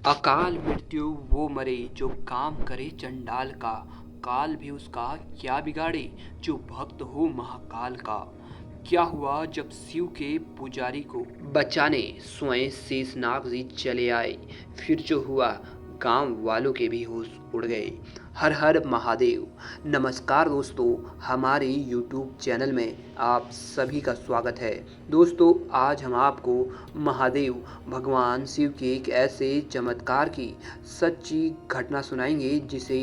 अकाल मृत्यु वो मरे जो काम करे चंडाल का। काल भी उसका क्या बिगाड़े जो भक्त हो महाकाल का। क्या हुआ जब शिव के पुजारी को बचाने स्वयं शेषनाग जी चले आए। फिर जो हुआ गांव वालों के भी होश उड़ गए। हर हर महादेव। नमस्कार दोस्तों, हमारे YouTube चैनल में आप सभी का स्वागत है। दोस्तों, आज हम आपको महादेव भगवान शिव के एक ऐसे चमत्कार की सच्ची घटना सुनाएंगे जिसे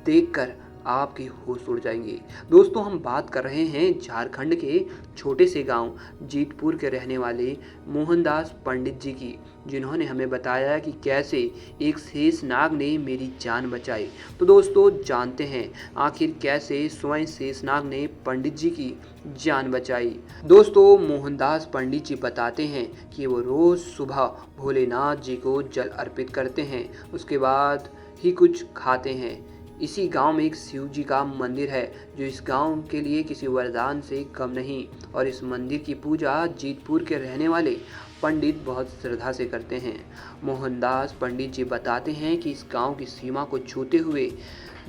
देखकर आपके होश उड़ जाएंगे। दोस्तों, हम बात कर रहे हैं झारखंड के छोटे से गांव जीतपुर के रहने वाले मोहनदास पंडित जी की, जिन्होंने हमें बताया कि कैसे एक शेषनाग ने मेरी जान बचाई। तो दोस्तों, जानते हैं आखिर कैसे स्वयं शेषनाग ने पंडित जी की जान बचाई। दोस्तों, मोहनदास पंडित जी बताते हैं कि वो रोज सुबह भोलेनाथ जी को जल अर्पित करते हैं, उसके बाद ही कुछ खाते हैं। इसी गांव में एक शिव जी का मंदिर है जो इस गांव के लिए किसी वरदान से कम नहीं, और इस मंदिर की पूजा जीतपुर के रहने वाले पंडित बहुत श्रद्धा से करते हैं। मोहनदास पंडित जी बताते हैं कि इस गांव की सीमा को छूते हुए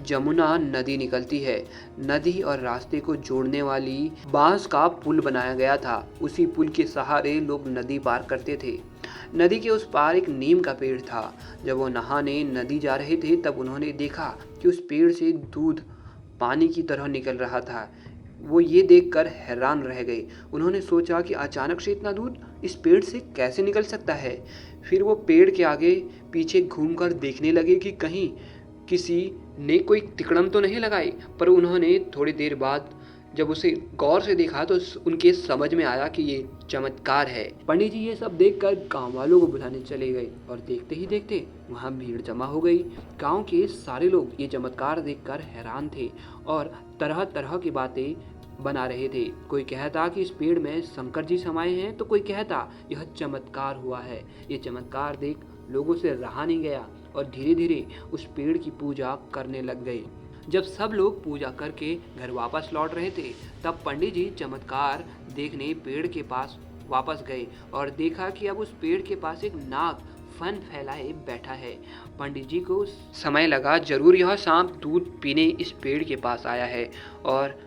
जमुना नदी निकलती है। नदी और रास्ते को जोड़ने वाली बांस का पुल बनाया गया था। उसी पुल के सहारे लोग नदी पार करते थे। नदी के उस पार एक नीम का पेड़ था। जब वो नहाने नदी जा रहे थे तब उन्होंने देखा कि उस पेड़ से दूध पानी की तरह निकल रहा था। वो ये देखकर हैरान रह गए। उन्होंने सोचा कि अचानक से इतना दूध इस पेड़ से कैसे निकल सकता है। फिर वो पेड़ के आगे पीछे घूमकर देखने लगे कि कहीं किसी ने कोई तिकड़म तो नहीं लगाई। पर उन्होंने थोड़ी देर बाद जब उसे गौर से देखा तो उनके समझ में आया कि ये चमत्कार है। पंडित जी ये सब देखकर गांव वालों को बुलाने चले गए और देखते ही देखते वहां भीड़ जमा हो गई। गांव के सारे लोग ये चमत्कार देखकर हैरान थे और तरह तरह की बातें बना रहे थे। कोई कहता कि इस पेड़ में शंकर जी समाये हैं, तो कोई कहता यह चमत्कार हुआ है। ये चमत्कार देख लोगों से रहा नहीं गया और धीरे धीरे उस पेड़ की पूजा करने लग गए। जब सब लोग पूजा करके घर वापस लौट रहे थे तब पंडित जी चमत्कार देखने पेड़ के पास वापस गए और देखा कि अब उस पेड़ के पास एक नाग फन फैलाए बैठा है। पंडित जी को समय लगा, जरूर यह सांप दूध पीने इस पेड़ के पास आया है, और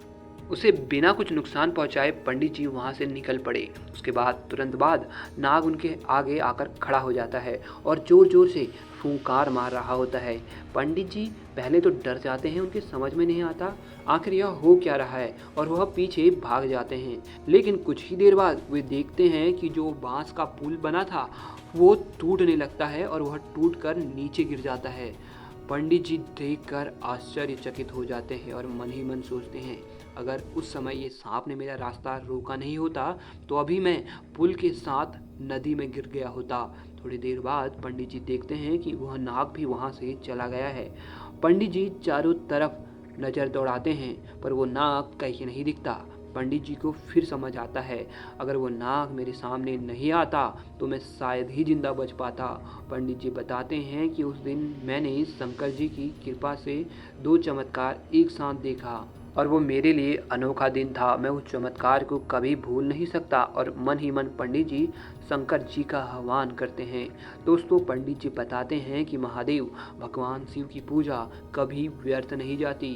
उसे बिना कुछ नुकसान पहुंचाए पंडित जी वहां से निकल पड़े। उसके बाद तुरंत बाद नाग उनके आगे आकर खड़ा हो जाता है और जोर जोर से फूंकार मार रहा होता है। पंडित जी पहले तो डर जाते हैं, उनके समझ में नहीं आता आखिर यह हो क्या रहा है, और वह पीछे भाग जाते हैं। लेकिन कुछ ही देर बाद वे देखते हैं कि जो बांस का पुल बना था वो टूटने लगता है और वह टूटकर नीचे गिर जाता है। पंडित जी देखकर आश्चर्यचकित हो जाते हैं और मन ही मन सोचते हैं, अगर उस समय ये सांप ने मेरा रास्ता रोका नहीं होता तो अभी मैं पुल के साथ नदी में गिर गया होता। थोड़ी देर बाद पंडित जी देखते हैं कि वह नाग भी वहां से चला गया है। पंडित जी चारों तरफ नज़र दौड़ाते हैं पर वो नाग कहीं नहीं दिखता। पंडित जी को फिर समझ आता है, अगर वो नाग मेरे सामने नहीं आता तो मैं शायद ही जिंदा बच पाता। पंडित जी बताते हैं कि उस दिन मैंने शंकर जी की कृपा से दो चमत्कार एक साथ देखा और वो मेरे लिए अनोखा दिन था। मैं उस चमत्कार को कभी भूल नहीं सकता। और मन ही मन पंडित जी शंकर जी का आह्वान करते हैं। दोस्तों, पंडित जी बताते हैं कि महादेव भगवान शिव की पूजा कभी व्यर्थ नहीं जाती।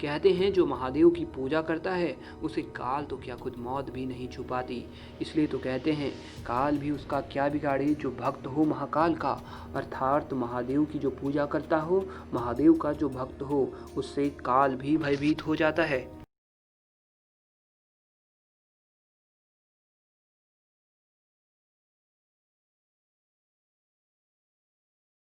कहते हैं जो महादेव की पूजा करता है उसे काल तो क्या खुद मौत भी नहीं छुपाती। इसलिए तो कहते हैं काल भी उसका क्या बिगाड़े जो भक्त हो महाकाल का। अर्थात महादेव की जो पूजा करता हो, महादेव का जो भक्त हो, उससे काल भी भयभीत हो जाता है।